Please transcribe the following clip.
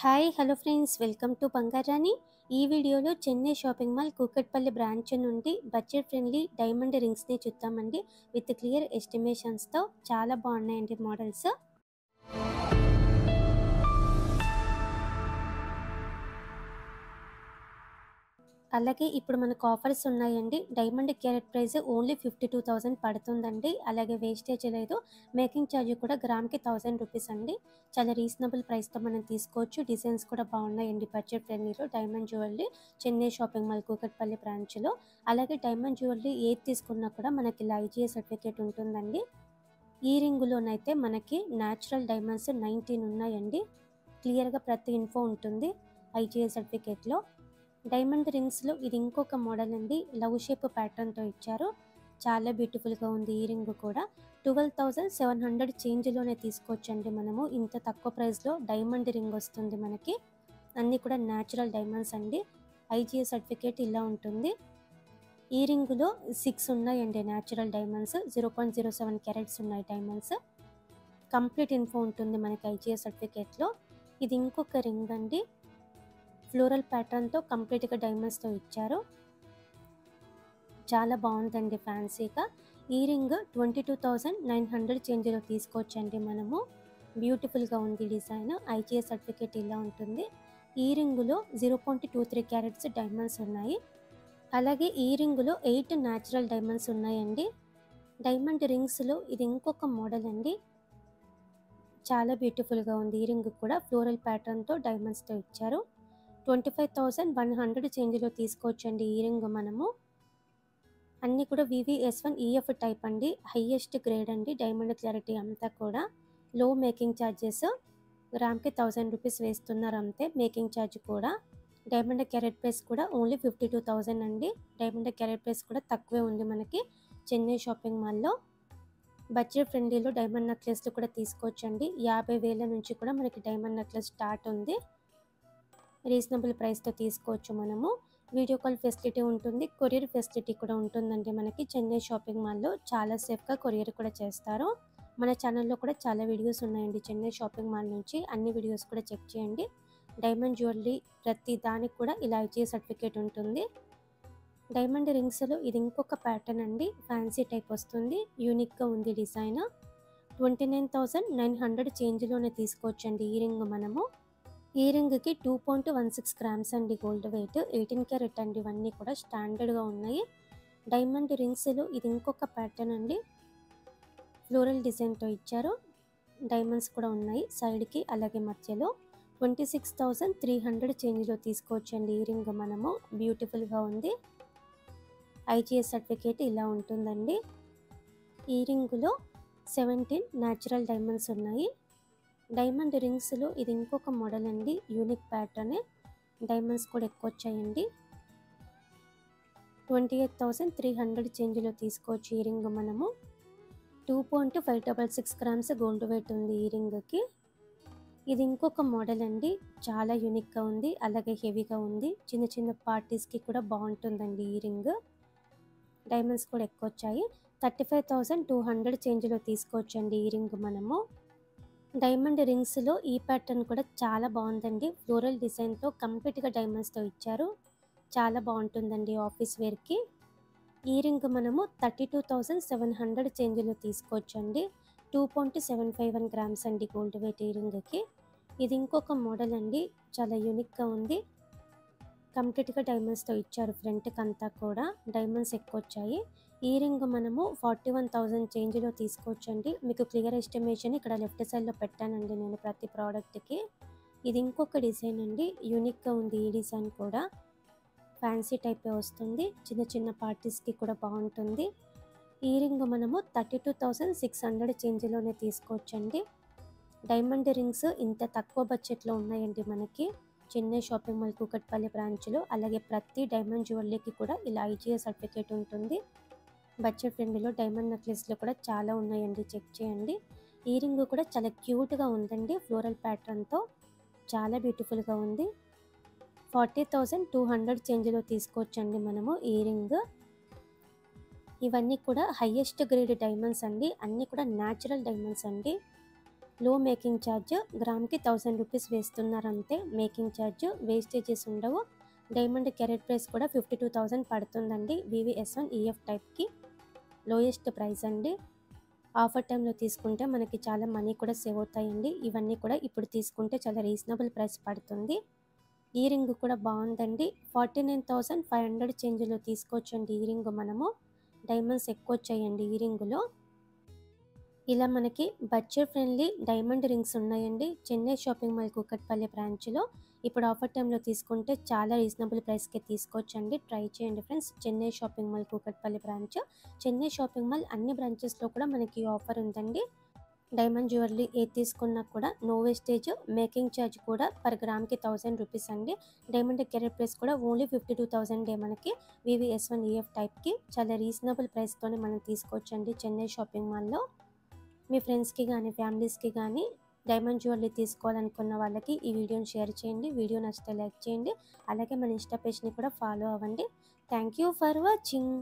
Hi hello friends, welcome to Bangarani. ఈ వీడియోలో Chennai shopping mall Kukatpally branch నుండి బడ్జెట్ ఫ్రెండ్లీ డైమండ్ రింగ్స్ని చూద్దామండి. విత్ క్లియర్ ఎస్టిమేషన్స్తో చాలా బాగున్నాయండి మోడల్స్. అలాగే ఇప్పుడు మనకు ఆఫర్స్ ఉన్నాయండి. డైమండ్ క్యారెట్ ప్రైస్ ఓన్లీ 52,000 పడుతుందండి. అలాగే వేస్టేజ్ లేదు. మేకింగ్ ఛార్జ్ కూడా గ్రామ్కి 1000 రూపీస్ అండి. చాలా రీజనబుల్ ప్రైస్తో మనం తీసుకోవచ్చు. డిజైన్స్ కూడా బాగున్నాయండి బడ్జెట్ ఫ్రెండ్లీలో. Diamond jewellery Chennai shopping mall Kukatpally బ్రాంచ్లో. అలాగే డైమండ్ జ్యువెలరీ ఏది తీసుకున్నా కూడా మనకి ఐజీఐ సర్టిఫికేట్ ఉంటుందండి. ఈ రింగులోనైతే మనకి న్యాచురల్ డైమండ్స్ 19 ఉన్నాయండి. క్లియర్గా ప్రతి ఇన్ఫో ఉంటుంది ఐజీఐ సర్టిఫికేట్లో. డైమండ్ రింగ్స్లో ఇది ఇంకొక మోడల్ అండి. లవ్ షేప్ ప్యాటర్న్తో ఇచ్చారు. చాలా బ్యూటిఫుల్గా ఉంది. ఈ రింగ్ కూడా 12,700 చేంజ్లోనే తీసుకోవచ్చండి. మనము ఇంత తక్కువ ప్రైస్లో డైమండ్ రింగ్ వస్తుంది మనకి. అన్నీ కూడా న్యాచురల్ డైమండ్స్ అండి. ఐజీఐ సర్టిఫికేట్ ఇలా ఉంటుంది. ఈ రింగులో 6 ఉన్నాయండి న్యాచురల్ డైమండ్స్. 0.07 క్యారెట్స్ ఉన్నాయి డైమండ్స్. కంప్లీట్ ఇన్ఫో ఉంటుంది మనకి ఐజీఐ సర్టిఫికేట్లో. ఇది ఇంకొక రింగ్ అండి. ఫ్లోరల్ ప్యాటర్న్తో కంప్లీట్గా డైమండ్స్తో ఇచ్చారు. చాలా బాగుందండి ఫ్యాన్సీగా. ఈ రింగ్ 22,900 చేంజ్లో తీసుకోవచ్చండి మనము. బ్యూటిఫుల్గా ఉంది డిజైన్. ఐజీఐ సర్టిఫికేట్ ఇలా ఉంటుంది. ఈ రింగులో 0.23 క్యారెట్స్ డైమండ్స్ ఉన్నాయి. అలాగే ఈ రింగులో 8 న్యాచురల్ డైమండ్స్ ఉన్నాయండి. డైమండ్ రింగ్స్లో ఇది ఇంకొక మోడల్ అండి. చాలా బ్యూటిఫుల్గా ఉంది. ఈ రింగ్ కూడా ఫ్లోరల్ ప్యాటర్న్తో డైమండ్స్తో ఇచ్చారు. 25,100 చేంజ్లో తీసుకోవచ్చండి ఈ రింగ్ మనము. అన్నీ కూడా VVS1 EF టైప్ అండి. హైయెస్ట్ గ్రేడ్ అండి. డైమండ్ క్లారిటీ అంతా కూడా. లో మేకింగ్ ఛార్జెస్. గ్రామ్కి 1000 రూపీస్ వేస్తున్నారు అంతే. మేకింగ్ ఛార్జ్ కూడా. డైమండ్ క్యారెట్ ప్రైస్ కూడా ఓన్లీ 52,000 అండి. డైమండ్ క్యారెట్ ప్రైస్ కూడా తక్కువే ఉంది మనకి చెన్నై షాపింగ్ మాల్లో. బడ్జెట్ ఫ్రెండ్లీలో డైమండ్ నెక్లెస్లు కూడా తీసుకోవచ్చండి. 50,000 నుంచి కూడా మనకి డైమండ్ నెక్లెస్ స్టార్ట్ ఉంది. రీజనబుల్ ప్రైస్తో తీసుకోవచ్చు మనము. వీడియో కాల్ ఫెసిలిటీ ఉంటుంది. కొరియర్ ఫెసిలిటీ కూడా ఉంటుందండి మనకి చెన్నై షాపింగ్ మాల్లో. చాలా సేఫ్గా కొరియర్ కూడా చేస్తారు. మన ఛానల్లో కూడా చాలా వీడియోస్ ఉన్నాయండి చెన్నై షాపింగ్ మాల్ నుంచి. అన్ని వీడియోస్ కూడా చెక్ చేయండి. డైమండ్ జ్యువెలరీ ప్రతి దానికి కూడా ఇలా ఐజీఐ సర్టిఫికేట్ ఉంటుంది. డైమండ్ రింగ్స్లో ఇది ఇంకొక ప్యాటర్న్ అండి. ఫ్యాన్సీ టైప్ వస్తుంది. యూనిక్గా ఉంది డిజైన్. 29,900 చేంజ్లోనే తీసుకోవచ్చండి ఈ రింగ్ మనము. ఈ రింగ్కి 2.16 గ్రామ్స్ అండి గోల్డ్ వెయిట్. 18 క్యారెట్ అండి. ఇవన్నీ కూడా స్టాండర్డ్గా ఉన్నాయి. డైమండ్ రింగ్స్లో ఇది ఇంకొక ప్యాటర్న్ అండి. ఫ్లోరల్ డిజైన్తో ఇచ్చారు. డైమండ్స్ కూడా ఉన్నాయి సైడ్కి అలాగే మధ్యలో. 26,300 చేంజ్లో తీసుకోవచ్చండి ఈ రింగ్ మనము. బ్యూటిఫుల్గా ఉంది. ఐజీఐ సర్టిఫికేట్ ఇలా ఉంటుందండి. ఈ రింగులో 17 న్యాచురల్ డైమండ్స్ ఉన్నాయి. డైమండ్ రింగ్స్లో ఇది ఇంకొక మోడల్ అండి. Unique pattern. డైమండ్స్ కూడా ఎక్కువ వచ్చాయండి. 28,300 చేంజ్లో తీసుకోవచ్చు ఈ రింగ్ మనము. 2.566 గ్రామ్స్ గోల్డ్ వెయిట్ ఉంది ఈ రింగ్కి. ఇది ఇంకొక మోడల్ అండి. చాలా యూనిక్గా ఉంది. అలాగే హెవీగా ఉంది. చిన్న చిన్న పార్టీస్కి కూడా బాగుంటుందండి ఈ రింగ్. డైమండ్స్ కూడా ఎక్కువ వచ్చాయి. 35,200 చేంజ్లో తీసుకోవచ్చండి ఈ రింగ్ మనము. డైమండ్ రింగ్స్లో ఈ ప్యాటర్న్ కూడా చాలా బాగుందండి. ఫ్లోరల్ డిజైన్తో కంప్లీట్గా డైమండ్స్తో ఇచ్చారు. చాలా బాగుంటుందండి ఆఫీస్ వేర్కి. ఈ రింగ్ మనము 32,700 చేంజ్లో తీసుకోవచ్చండి. 2.751 గ్రామ్స్ అండి గోల్డ్ వెయిట్ ఈ రింగ్కి. ఇది ఇంకొక మోడల్ అండి. చాలా యూనిక్గా ఉంది. కంప్లీట్గా డైమండ్స్తో ఇచ్చారు. ఫ్రంట్కి అంతా కూడా డైమండ్స్ ఎక్కువ వచ్చాయి. ఈ రింగ్ మనము 41,000 చేంజ్లో తీసుకోవచ్చండి. మీకు క్లియర్ ఎస్టిమేషన్ ఇక్కడ లెఫ్ట్ సైడ్లో పెట్టానండి నేను ప్రతి ప్రోడక్ట్కి. ఇది ఇంకొక డిజైన్ అండి. యూనిక్గా ఉంది ఈ డిజైన్ కూడా. ఫ్యాన్సీ టైపే వస్తుంది. చిన్న చిన్న పార్టీస్కి కూడా బాగుంటుంది. ఈ రింగ్ మనము 32,600 చేంజ్లోనే తీసుకోవచ్చండి. డైమండ్ రింగ్స్ ఇంత తక్కువ బడ్జెట్లో ఉన్నాయండి మనకి చెన్నై షాపింగ్ మాల్ కూకట్పల్లి బ్రాంచ్లో. అలాగే ప్రతి డైమండ్ జ్యువెలరీకి కూడా ఇలా ఐజీఐ సర్టిఫికేట్ ఉంటుంది. బడ్జెట్ ఫ్రెండ్లీలో డైమండ్ నెక్లెస్లు కూడా చాలా ఉన్నాయండి. చెక్ చేయండి. ఈ రింగ్ కూడా చాలా క్యూట్గా ఉందండి. ఫ్లోరల్ ప్యాటర్న్తో చాలా బ్యూటిఫుల్గా ఉంది. 40,200 చేంజ్లో తీసుకోవచ్చండి మనము ఈ రింగ్. ఇవన్నీ కూడా హైయెస్ట్ గ్రేడ్ డైమండ్స్ అండి. అన్నీ కూడా న్యాచురల్ డైమండ్స్ అండి. లో మేకింగ్ ఛార్జ్, గ్రామ్కి 1000 రూపీస్ వేస్తున్నారు అంతే మేకింగ్ ఛార్జ్, వేస్టేజెస్ ఉండవు. డైమండ్ క్యారెట్ ప్రైస్ కూడా 52,000 పడుతుందండి. VVS1 EF టైప్కి లోయెస్ట్ ప్రైస్ అండి. ఆఫర్ టైంలో తీసుకుంటే మనకి చాలా మనీ కూడా సేవ్ అవుతాయండి. ఇవన్నీ కూడా ఇప్పుడు తీసుకుంటే చాలా రీజనబుల్ ప్రైస్ పడుతుంది. ఈ రింగ్ కూడా బాగుందండి. 49,500 చేంజ్లో తీసుకోవచ్చండి ఈ రింగ్. మనము డైమండ్స్ ఎక్కువ వచ్చాయండి ఈ రింగులో. ఇలా మనకి బడ్జెట్ ఫ్రెండ్లీ డైమండ్ రింగ్స్ ఉన్నాయండి చెన్నై షాపింగ్ మాల్ కూకట్పల్లి బ్రాంచ్లో. ఇప్పుడు ఆఫర్ టైంలో తీసుకుంటే చాలా రీజనబుల్ ప్రైస్కి తీసుకోవచ్చండి. ట్రై చేయండి friends. Chennai shopping mall Kukatpally branch. Chennai shopping mall అన్ని బ్రాంచెస్లో కూడా మనకి ఆఫర్ ఉందండి. డైమండ్ జ్యువెలరీ ఏది తీసుకున్నా కూడా నో వేస్టేజ్, మేకింగ్ ఛార్జ్ కూడా పర్ గ్రామ్కి 1000 రూపీస్ అండి. డైమండ్ క్యారెట్ ప్రైస్ కూడా ఓన్లీ 52,000 మనకి VVS1 EF టైప్కి చాలా రీజనబుల్ ప్రైస్తోనే మనం తీసుకోవచ్చండి చెన్నై షాపింగ్ మాల్లో. మీ ఫ్రెండ్స్కి కానీ ఫ్యామిలీస్కి కానీ డైమండ్ జ్యువెలరీ తీసుకోవాలనుకున్న వాళ్ళకి ఈ వీడియోని షేర్ చేయండి. వీడియో నచ్చితే లైక్ చేయండి. అలాగే మన ఇన్స్టా పేజ్ని కూడా ఫాలో అవ్వండి. Thank you for watching.